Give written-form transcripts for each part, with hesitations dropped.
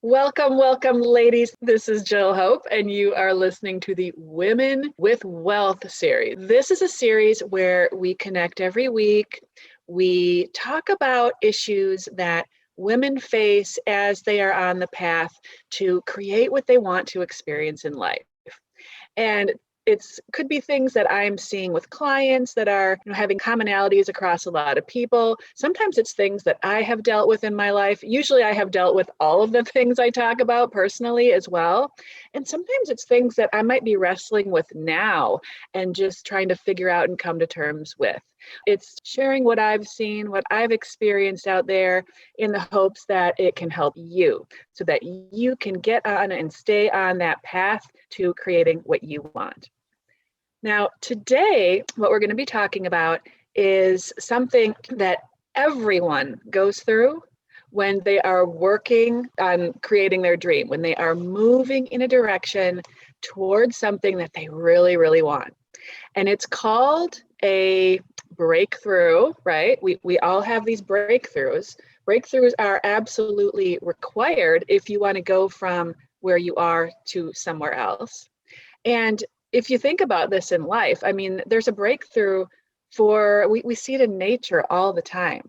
Welcome, welcome, ladies. This is Jill Hope, and you are listening to the Women with Wealth series. This is a series where we connect every week. We talk about issues that women face as they are on the path to create what they want to experience in life. And it could be things that I'm seeing with clients that are having commonalities across a lot of people. Sometimes it's things that I have dealt with in my life. Usually I have dealt with all of the things I talk about personally as well. And sometimes it's things that I might be wrestling with now and just trying to figure out and come to terms with. It's sharing what I've seen, what I've experienced out there in the hopes that it can help you so that you can get on and stay on that path to creating what you want. Now, today, what we're going to be talking about is something that everyone goes through when they are working on creating their dream, when they are moving in a direction towards something that they really, really want. And it's called a breakthrough, right? We all have these breakthroughs. Breakthroughs are absolutely required if you want to go from where you are to somewhere else. And if you think about this in life, I mean, there's a breakthrough we see it in nature all the time.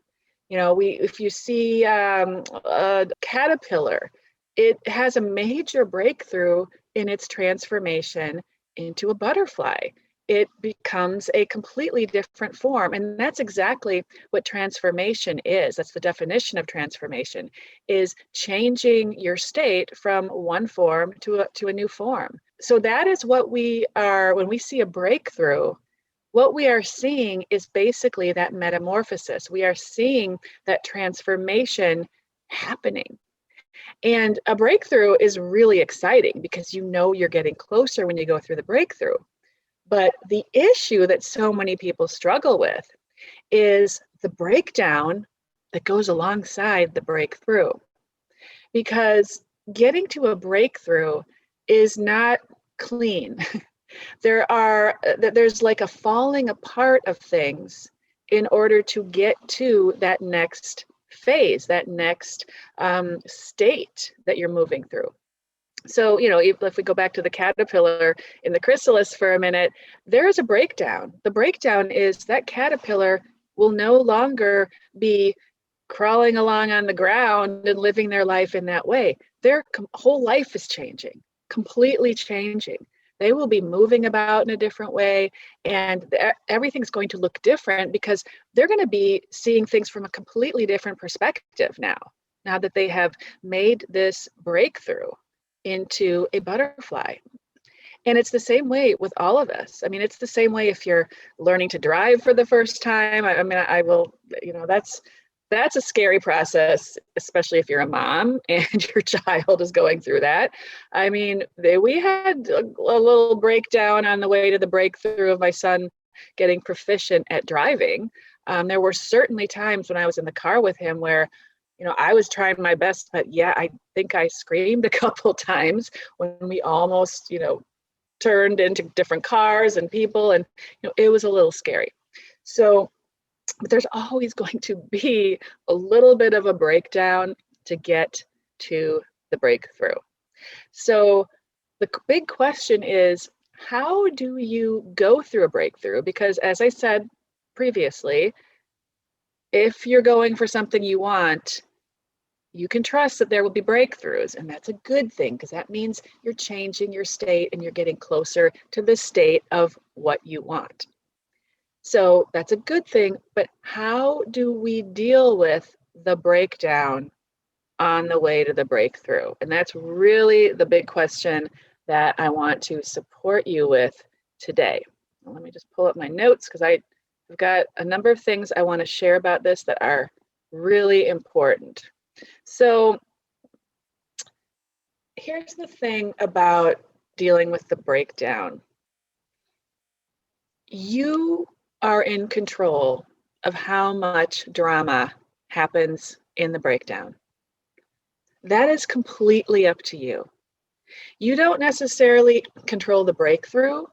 If you see a caterpillar, it has a major breakthrough in its transformation into a butterfly. It becomes a completely different form. And that's exactly what transformation is. That's the definition of transformation, is changing your state from one form to a new form. So that is what we are, when we see a breakthrough, what we are seeing is basically that metamorphosis. We are seeing that transformation happening. And a breakthrough is really exciting because you're getting closer when you go through the breakthrough. But the issue that so many people struggle with is the breakdown that goes alongside the breakthrough. Because getting to a breakthrough is not clean. There's like a falling apart of things in order to get to that next phase, that next state that you're moving through. So, if we go back to the caterpillar in the chrysalis for a minute, there is a breakdown. The breakdown is that caterpillar will no longer be crawling along on the ground and living their life in that way. Their whole life is changing, completely changing. They will be moving about in a different way, and everything's going to look different because they're going to be seeing things from a completely different perspective now that they have made this breakthrough into a butterfly. And it's the same way with all of us. I mean, it's the same way if you're learning to drive for the first time. I will, that's a scary process, especially if you're a mom and your child is going through that. I mean, we had a little breakdown on the way to the breakthrough of my son getting proficient at driving. There were certainly times when I was in the car with him where I was trying my best, but I think I screamed a couple times when we almost, turned into different cars and people, and it was a little scary. So, but there's always going to be a little bit of a breakdown to get to the breakthrough. So the big question is, how do you go through a breakthrough? Because as I said previously, if you're going for something you want, you can trust that there will be breakthroughs, and that's a good thing because that means you're changing your state and you're getting closer to the state of what you want. So that's a good thing, but how do we deal with the breakdown on the way to the breakthrough? And that's really the big question that I want to support you with today. Let me just pull up my notes because I've got a number of things I want to share about this that are really important. So here's the thing about dealing with the breakdown. You are in control of how much drama happens in the breakdown. That is completely up to you. You don't necessarily control the breakthrough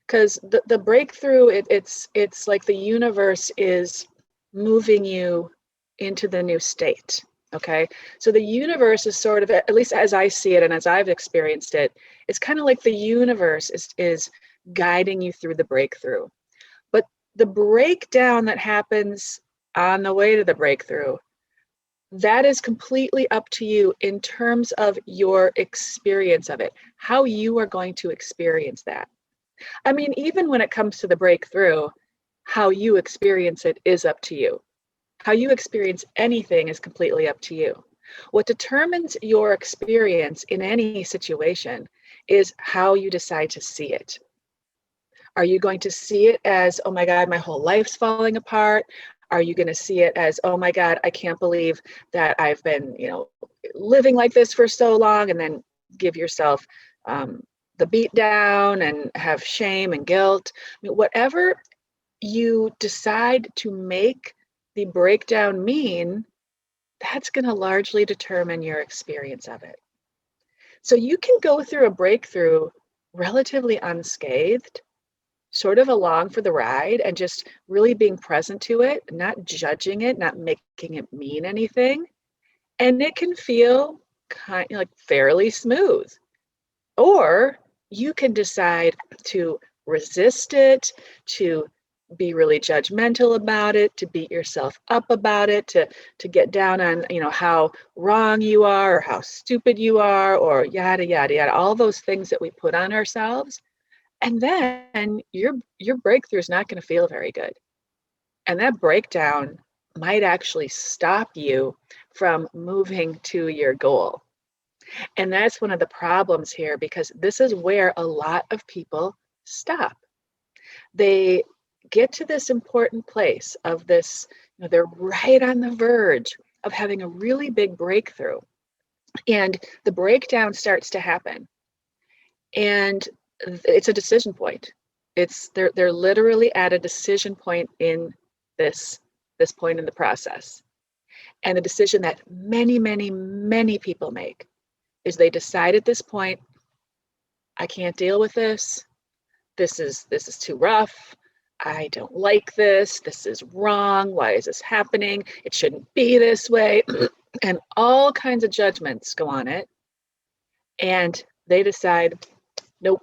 because the breakthrough, it's like the universe is moving you into the new state. Okay. So the universe is sort of, at least as I see it and as I've experienced it, it's kind of like the universe is guiding you through the breakthrough. But the breakdown that happens on the way to the breakthrough, that is completely up to you in terms of your experience of it, how you are going to experience that. I mean, even when it comes to the breakthrough, how you experience it is up to you. How you experience anything is completely up to you. What determines your experience in any situation is how you decide to see it. Are you going to see it as, oh my God, my whole life's falling apart? Are you going to see it as, oh my God, I can't believe that I've been, living like this for so long, and then give yourself the beat down and have shame and guilt? I mean, whatever you decide to make the breakdown mean, that's going to largely determine your experience of it. So you can go through a breakthrough relatively unscathed, sort of along for the ride and just really being present to it, not judging it, not making it mean anything. And it can feel kind of like fairly smooth. Or you can decide to resist it, to be really judgmental about it, to beat yourself up about it, to get down on, how wrong you are or how stupid you are or yada yada yada, all those things that we put on ourselves. And then your breakthrough is not going to feel very good. And that breakdown might actually stop you from moving to your goal. And that's one of the problems here, because this is where a lot of people stop. They get to this important place of this, they're right on the verge of having a really big breakthrough. And the breakdown starts to happen. And it's a decision point. They're literally at a decision point in this point in the process. And the decision that many, many, many people make is they decide at this point, I can't deal with this. This is too rough. I don't like this. This is wrong. Why is this happening? It shouldn't be this way. And all kinds of judgments go on it. And they decide, nope,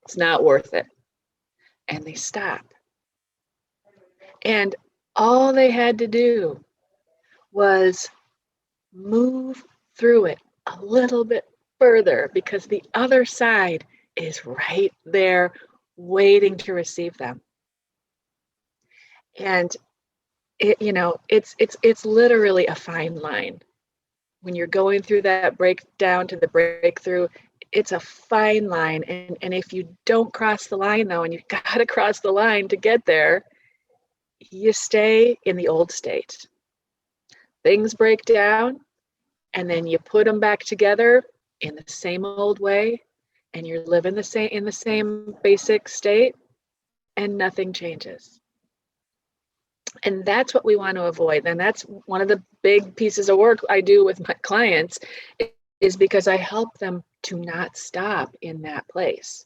it's not worth it. And they stop. And all they had to do was move through it a little bit further, because the other side is right there waiting to receive them. And it's literally a fine line. When you're going through that breakdown to the breakthrough, it's a fine line. And if you don't cross the line, though, and you've got to cross the line to get there, you stay in the old state. Things break down, and then you put them back together in the same old way, and you're living in the same basic state, and nothing changes. And that's what we want to avoid. And that's one of the big pieces of work I do with my clients, is because I help them to not stop in that place.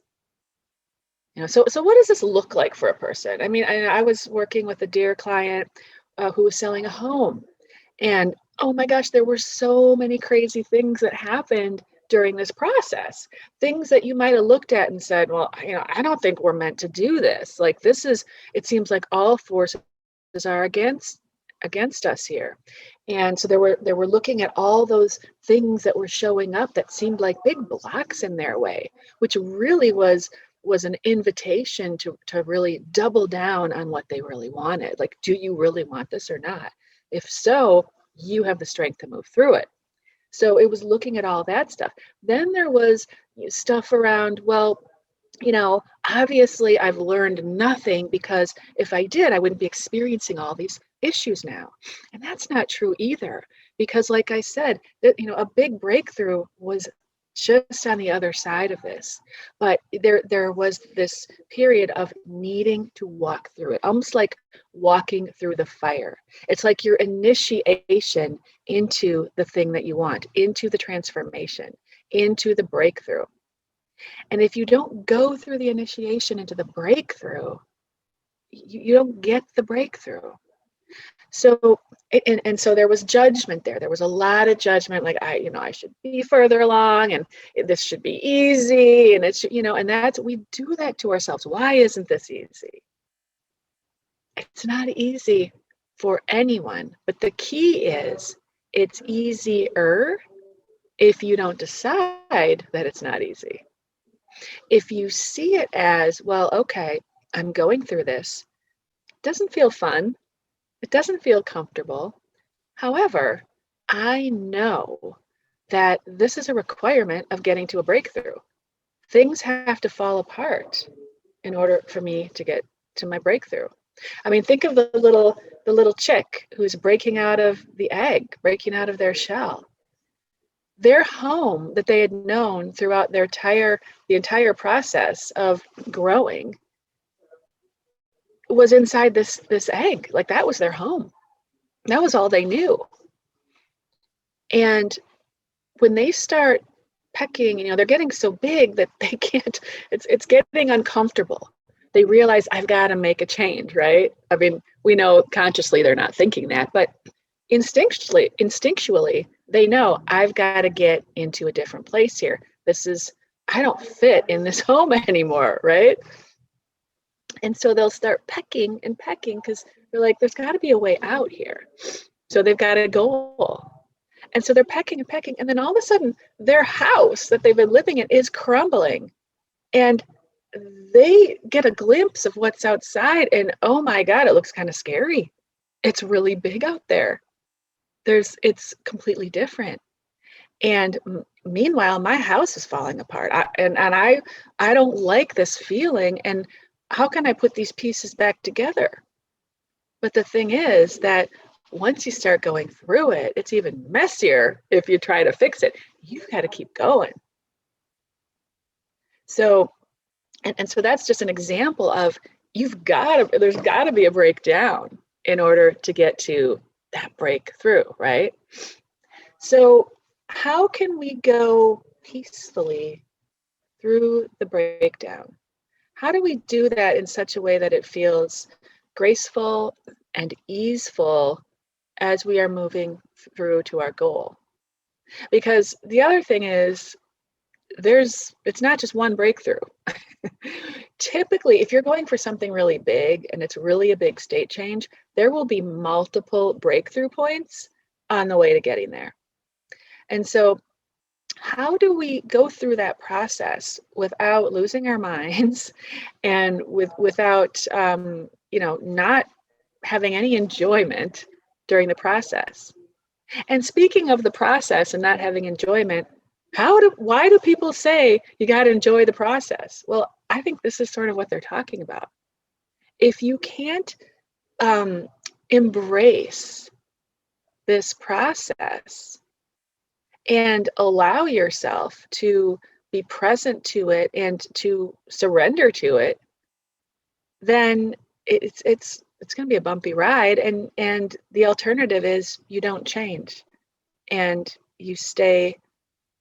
So what does this look like for a person? I mean, I was working with a dear client who was selling a home. And oh my gosh, there were so many crazy things that happened during this process. Things that you might have looked at and said, well, I don't think we're meant to do this. Like, it seems like all forces are against us here. And so they were looking at all those things that were showing up that seemed like big blocks in their way, which really was an invitation to really double down on what they really wanted. Like, do you really want this or not? If so, you have the strength to move through it. So it was looking at all that stuff. Then there was stuff around, well, obviously I've learned nothing, because if I did, I wouldn't be experiencing all these issues now. And that's not true either, because like I said, a big breakthrough was just on the other side of this. But there was this period of needing to walk through it, almost like walking through the fire. It's like your initiation into the thing that you want, into the transformation, into the breakthrough. And if you don't go through the initiation into the breakthrough, you don't get the breakthrough. So, and so there was judgment there. There was a lot of judgment, like I should be further along, and this should be easy, and and that's we do that to ourselves. Why isn't this easy? It's not easy for anyone, but the key is it's easier if you don't decide that it's not easy. If you see it as, well, okay, I'm going through this. It doesn't feel fun. It doesn't feel comfortable. However, I know that this is a requirement of getting to a breakthrough. Things have to fall apart in order for me to get to my breakthrough. I mean, think of the little chick who's breaking out of the egg, breaking out of their shell. Their home that they had known throughout the entire process of growing was inside this egg. Like, that was their home. That was all they knew. And when they start pecking, they're getting so big that they can't, it's getting uncomfortable. They realize, I've got to make a change, right? I mean, we know consciously they're not thinking that, but instinctually, they know, I've got to get into a different place here. I don't fit in this home anymore, right? And so they'll start pecking and pecking because they're like, there's got to be a way out here. So they've got a goal. And so they're pecking and pecking. And then all of a sudden, their house that they've been living in is crumbling. And they get a glimpse of what's outside. And oh my God, it looks kind of scary. It's really big out there. It's completely different. And meanwhile, my house is falling apart. I don't like this feeling. And how can I put these pieces back together? But the thing is that once you start going through it, it's even messier if you try to fix it. You've got to keep going. So, and so that's just an example of there's got to be a breakdown in order to get to that breakthrough, right? So how can we go peacefully through the breakdown? How do we do that in such a way that it feels graceful and easeful as we are moving through to our goal? Because the other thing is, it's not just one breakthrough. Typically, if you're going for something really big and it's really a big state change, there will be multiple breakthrough points on the way to getting there. And so how do we go through that process without losing our minds and without not having any enjoyment during the process? And speaking of the process and not having enjoyment, why do people say you got to enjoy the process? Well, I think this is sort of what they're talking about. If you can't embrace this process and allow yourself to be present to it and to surrender to it, then it's going to be a bumpy ride. And the alternative is you don't change and you stay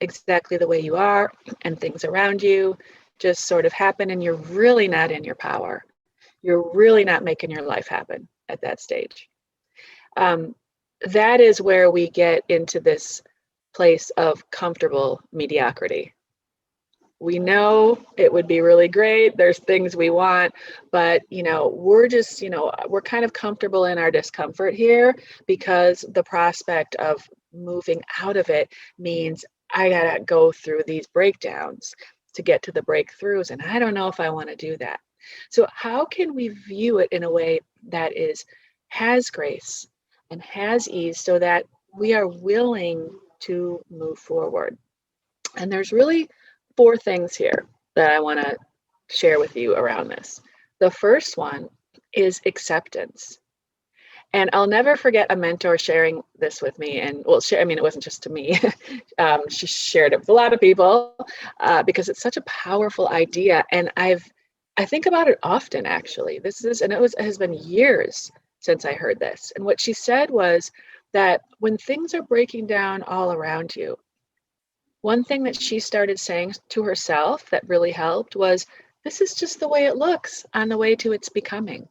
exactly the way you are, and things around you just sort of happen, and you're really not in your power. You're really not making your life happen at that stage. That is where we get into this place of comfortable mediocrity. We know it would be really great. There's things we want, but we're kind of comfortable in our discomfort here because the prospect of moving out of it means I gotta go through these breakdowns to get to the breakthroughs, and I don't know if I want to do that. So how can we view it in a way that has grace and has ease so that we are willing to move forward? And there's really 4 things here that I want to share with you around this. The first one is acceptance. And I'll never forget a mentor sharing this with me. And it wasn't just to me. She shared it with a lot of people because it's such a powerful idea. And I think about it often, actually. It has been years since I heard this. And what she said was that when things are breaking down all around you, one thing that she started saying to herself that really helped was, this is just the way it looks on the way to its becoming.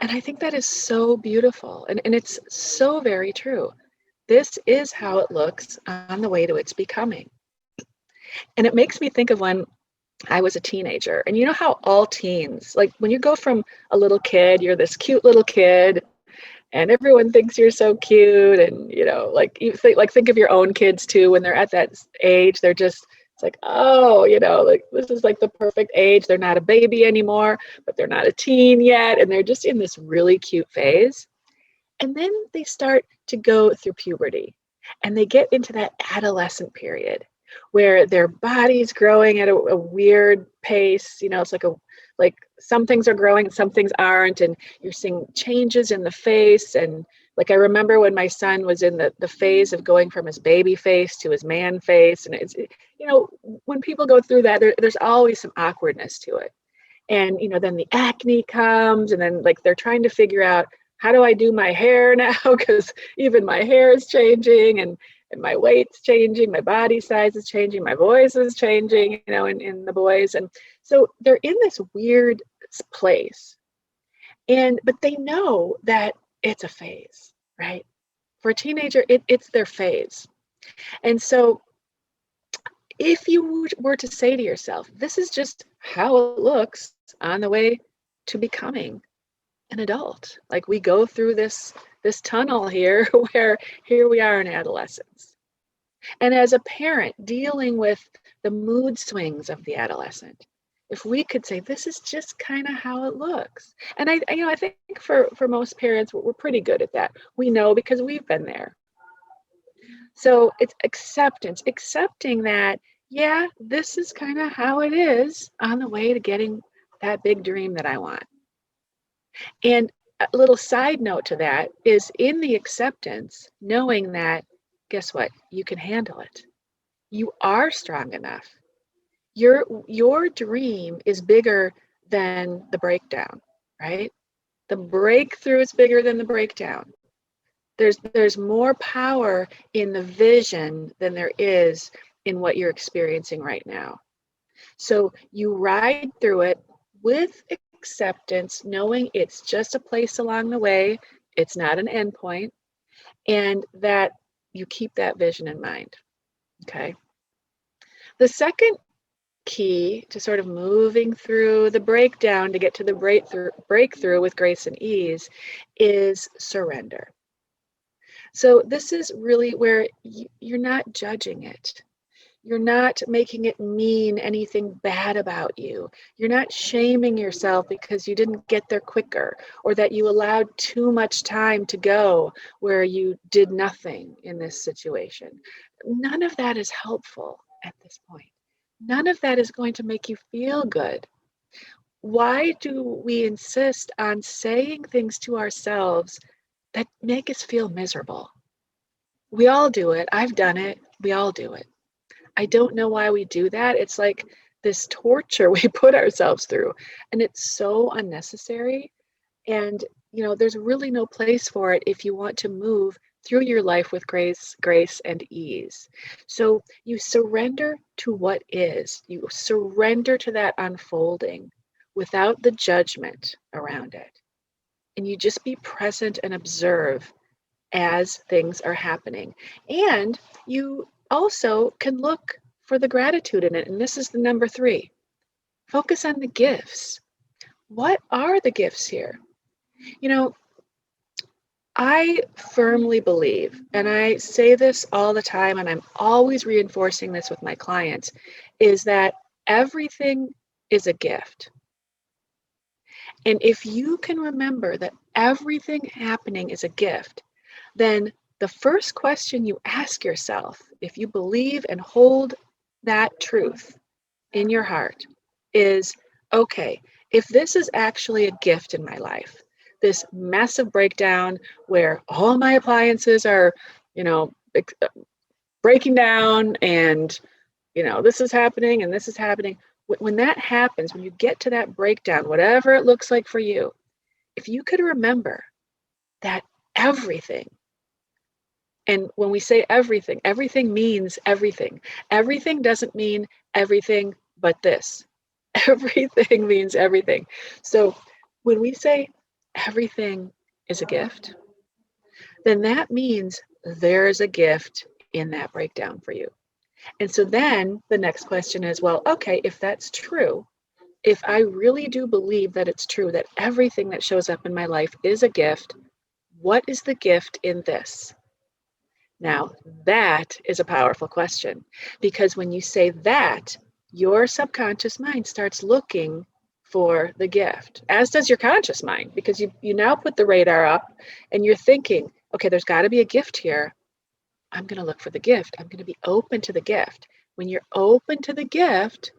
And I think that is so beautiful. And it's so very true. This is how it looks on the way to its becoming. And it makes me think of when I was a teenager. And you know how all teens, like when you go from a little kid, you're this cute little kid, and everyone thinks you're so cute. And, like you think of your own kids too, when they're at that age, they're just, it's like, oh, like this is like the perfect age. They're not a baby anymore, but they're not a teen yet. And they're just in this really cute phase. And then they start to go through puberty and they get into that adolescent period where their body's growing at a weird pace. It's like some things are growing and some things aren't. And you're seeing changes in the face. And like, I remember when my son was in the phase of going from his baby face to his man face. And when people go through that, there's always some awkwardness to it. And, then the acne comes and then like they're trying to figure out, how do I do my hair now? Because even my hair is changing and my weight's changing, my body size is changing, my voice is changing, in the boys. And so they're in this weird place. But they know that it's a phase, right? For a teenager, it's their phase. And so if you were to say to yourself, this is just how it looks on the way to becoming an adult. Like we go through this tunnel here where here we are in adolescence. And as a parent dealing with the mood swings of the adolescent, if we could say this is just kind of how it looks. And I think for most parents we're pretty good at that. We know because we've been there. So it's accepting that, yeah, this is kind of how it is on the way to getting that big dream that I want. And a little side note to that is in the acceptance, knowing that, guess what? You can handle it. You are strong enough. Your dream is bigger than the breakdown, right? The breakthrough is bigger than the breakdown. There's more power in the vision than there is in what you're experiencing right now. So you ride through it with acceptance, knowing it's just a place along the way, it's not an end point, and that you keep that vision in mind. Okay. The second key to sort of moving through the breakdown to get to the breakthrough with grace and ease is surrender. So this is really where you're not judging it. You're not making it mean anything bad about you. You're not shaming yourself because you didn't get there quicker or that you allowed too much time to go where you did nothing in this situation. None of that is helpful at this point. None of that is going to make you feel good. Why do we insist on saying things to ourselves that make us feel miserable? We all do it. I've done it. We all do it. I don't know why we do that. It's like this torture we put ourselves through, and it's so unnecessary. And, there's really no place for it if you want to move through your life with grace and ease. So you surrender to what is. You surrender to that unfolding without the judgment around it. And you just be present and observe as things are happening. And you also can look for the gratitude in it. And this is the number 3. Focus on the gifts. What are the gifts here? I firmly believe, and I say this all the time, and I'm always reinforcing this with my clients, is that everything is a gift. And if you can remember that everything happening is a gift, then the first question you ask yourself, if you believe and hold that truth in your heart, is, okay, if this is actually a gift in my life, this massive breakdown where all my appliances are, breaking down and, this is happening and this is happening. When that happens, when you get to that breakdown, whatever it looks like for you, if you could remember that everything, and when we say everything, everything means everything. Everything doesn't mean everything but this. Everything means everything. So when we say everything is a gift, then that means there's a gift in that breakdown for you. And so then the next question is, well, okay, if that's true, if I really do believe that it's true that everything that shows up in my life is a gift, what is the gift in this? Now, that is a powerful question, because when you say that, your subconscious mind starts looking for the gift, as does your conscious mind, because you now put the radar up and you're thinking, okay, there's got to be a gift here. I'm going to look for the gift. I'm going to be open to the gift. When you're open to the gift,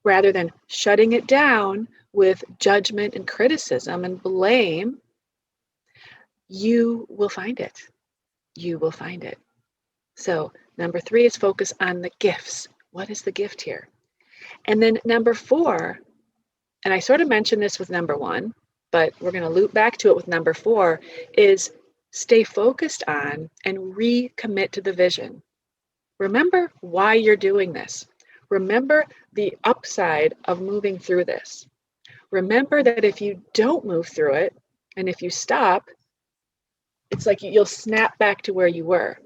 rather than shutting it down with judgment and criticism and blame, you will find it. You will find it. So number 3 is focus on the gifts. What is the gift here? And then number 4, and I sort of mentioned this with number 1, but we're going to loop back to it with number 4, is stay focused on and recommit to the vision. Remember why you're doing this. Remember the upside of moving through this. Remember that if you don't move through it, and if you stop, it's like you'll snap back to where you were,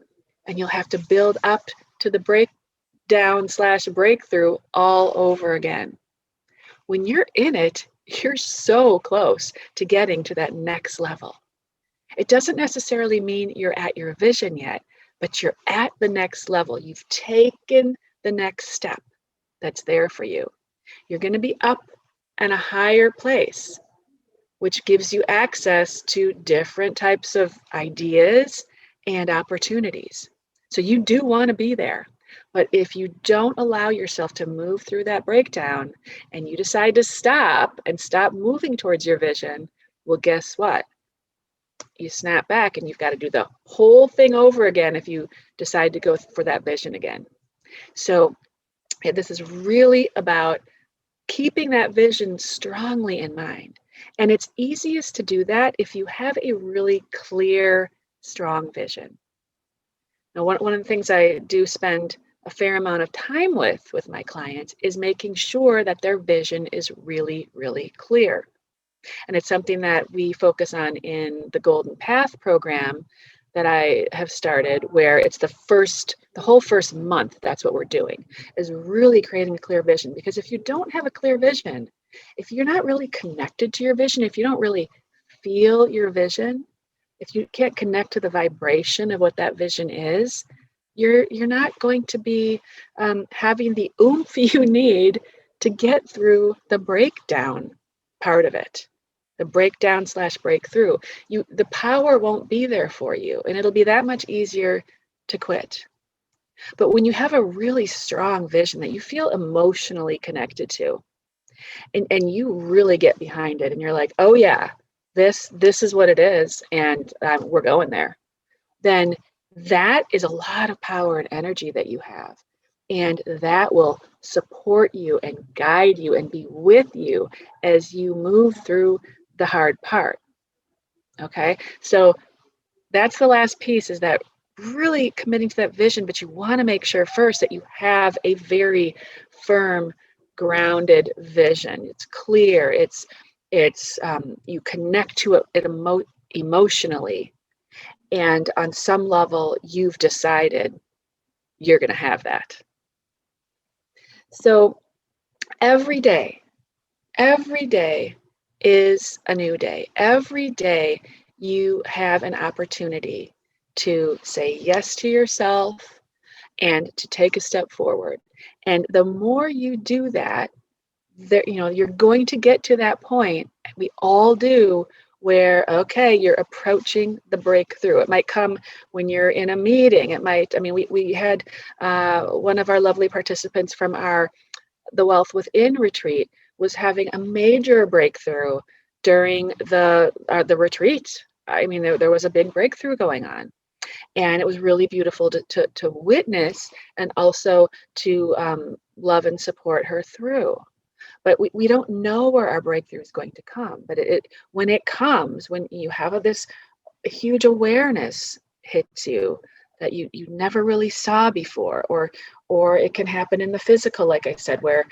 and you'll have to build up to the breakdown/breakthrough all over again. When you're in it, you're so close to getting to that next level. It doesn't necessarily mean you're at your vision yet, but you're at the next level. You've taken the next step that's there for you. You're going to be up in a higher place, which gives you access to different types of ideas and opportunities. So you do want to be there. But if you don't allow yourself to move through that breakdown and you decide to stop moving towards your vision, well, guess what? You snap back and you've got to do the whole thing over again if you decide to go for that vision again. So this is really about keeping that vision strongly in mind. And it's easiest to do that if you have a really clear, strong vision. Now, one of the things I do spend a fair amount of time with my clients is making sure that their vision is really, really clear. And it's something that we focus on in the Golden Path program that I have started, where it's the whole first month, that's what we're doing, is really creating a clear vision. Because if you don't have a clear vision, if you're not really connected to your vision, if you don't really feel your vision, if you can't connect to the vibration of what that vision is, you're not going to be having the oomph you need to get through the breakdown part of it. The breakdown/breakthrough. The power won't be there for you, and it'll be that much easier to quit. But when you have a really strong vision that you feel emotionally connected to, and you really get behind it, and you're like, oh yeah, this is what it is, and we're going there, then that is a lot of power and energy that you have. And that will support you and guide you and be with you as you move through the hard part. Okay, so that's the last piece, is that really committing to that vision, but you want to make sure first that you have a very firm, grounded vision. It's clear, it's you connect to it emotionally, and on some level you've decided you're going to have that. So every day is a new day. Every day you have an opportunity to say yes to yourself and to take a step forward. And the more you do that, you're going to get to that point, we all do, where, okay, you're approaching the breakthrough. It might come when you're in a meeting. We had one of our lovely participants from the Wealth Within retreat was having a major breakthrough during the retreat. There was a big breakthrough going on, and it was really beautiful to witness, and also to love and support her through. But we don't know where our breakthrough is going to come. But when it comes, when you have this huge awareness hits you that you never really saw before, or it can happen in the physical, like I said, where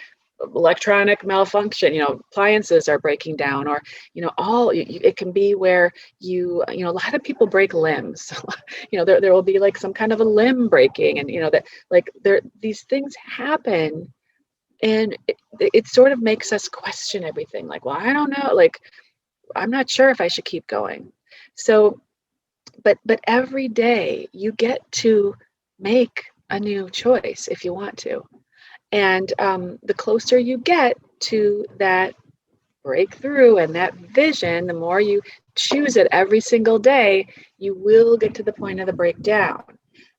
electronic malfunction, appliances are breaking down, or, it can be where a lot of people break limbs. There will be like some kind of a limb breaking, and, that like these things happen, and it sort of makes us question everything. Like, well, I don't know, like, I'm not sure if I should keep going. So, but every day you get to make a new choice if you want to. And the closer you get to that breakthrough and that vision, the more you choose it every single day, you will get to the point of the breakdown.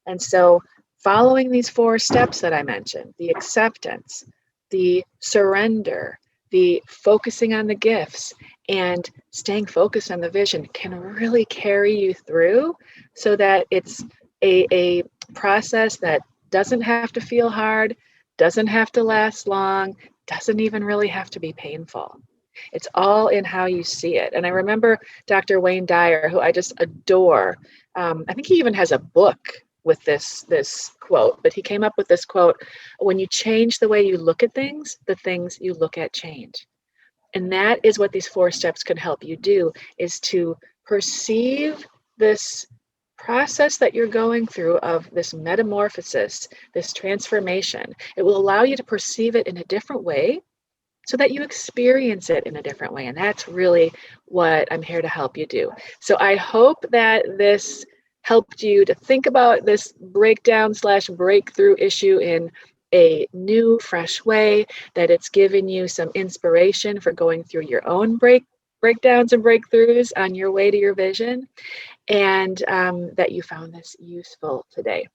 And so, following these 4 steps that I mentioned, the acceptance, the surrender, the focusing on the gifts, and staying focused on the vision can really carry you through, so that it's a process that doesn't have to feel hard, doesn't have to last long, doesn't even really have to be painful. It's all in how you see it. And I remember Dr. Wayne Dyer, who I just adore. I think he even has a book with this quote, but he came up with this quote: when you change the way you look at things, the things you look at change. And that is what these 4 steps can help you do, is to perceive this process that you're going through of this metamorphosis, this transformation. It will allow you to perceive it in a different way, so that you experience it in a different way. And that's really what I'm here to help you do. So I hope that this helped you to think about this breakdown/breakthrough issue in a new, fresh way, that it's given you some inspiration for going through your own breakdowns and breakthroughs on your way to your vision, and that you found this useful today.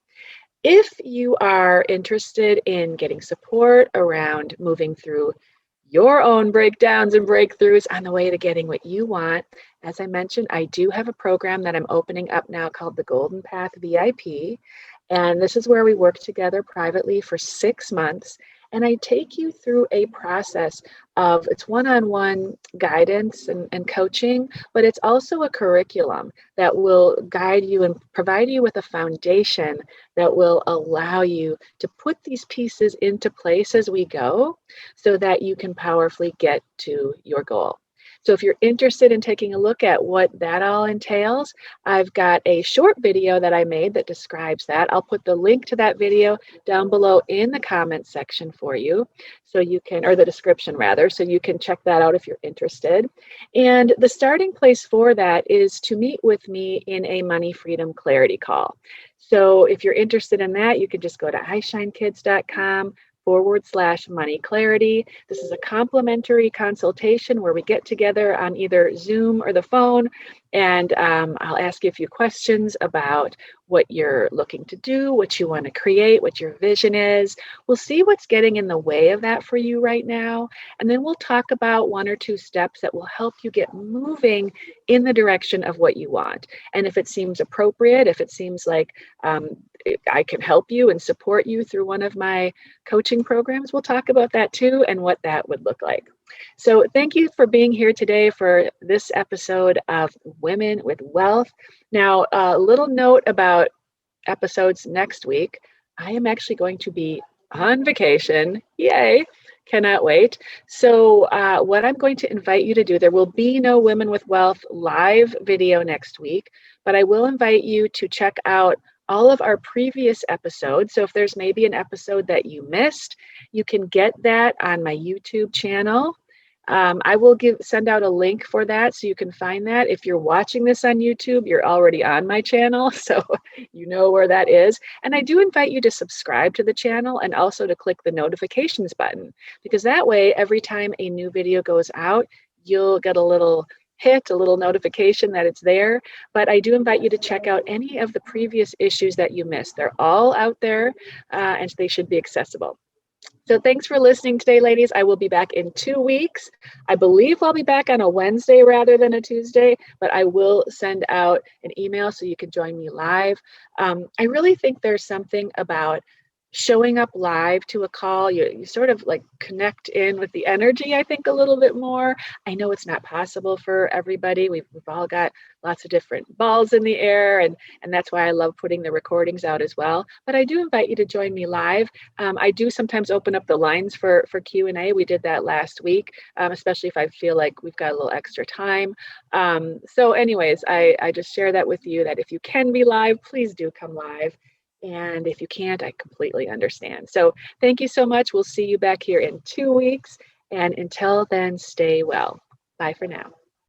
If you are interested in getting support around moving through your own breakdowns and breakthroughs on the way to getting what you want, as I mentioned, I do have a program that I'm opening up now called the Golden Path VIP. And this is where we work together privately for 6 months. And I take you through a process of, it's one-on-one guidance and coaching, but it's also a curriculum that will guide you and provide you with a foundation that will allow you to put these pieces into place as we go, so that you can powerfully get to your goal. So if you're interested in taking a look at what that all entails, I've got a short video that I made that describes that. I'll put the link to that video down below in the comments section for you, so you can, or the description rather, so you can check that out if you're interested. And the starting place for that is to meet with me in a Money Freedom Clarity call. So if you're interested in that, you can just go to ishinekids.com/money clarity. This is a complimentary consultation where we get together on either Zoom or the phone, and I'll ask you a few questions about what you're looking to do, what you want to create, what your vision is. We'll see what's getting in the way of that for you right now, and then we'll talk about 1 or 2 steps that will help you get moving in the direction of what you want. And if it seems appropriate, if it seems like I can help you and support you through one of my coaching programs, we'll talk about that too, and what that would look like. So thank you for being here today for this episode of Women with Wealth. Now, a little note about episodes next week. I am actually going to be on vacation. Yay! Cannot wait. So what I'm going to invite you to do, there will be no Women with Wealth live video next week, but I will invite you to check out all of our previous episodes. So if there's maybe an episode that you missed, you can get that on my YouTube channel. I will send out a link for that, so you can find that. If you're watching this on YouTube, you're already on my channel, so you know where that is. And I do invite you to subscribe to the channel, and also to click the notifications button, because that way, every time a new video goes out, you'll get a little hit, a little notification that it's there. But I do invite you to check out any of the previous issues that you missed. They're all out there, and they should be accessible. So thanks for listening today, ladies. I will be back in 2 weeks. I believe I'll be back on a Wednesday rather than a Tuesday, but I will send out an email so you can join me live. I really think there's something about showing up live to a call, you sort of like connect in with the energy, I think, a little bit more. I know it's not possible for everybody. We've all got lots of different balls in the air, and that's why I love putting the recordings out as well. But I do invite you to join me live. I do sometimes open up the lines for Q&A. We did that last week, especially if I feel like we've got a little extra time. So anyways, I just share that with you, that if you can be live, please do come live. And if you can't, I completely understand. So thank you so much. We'll see you back here in 2 weeks. And until then, stay well. Bye for now.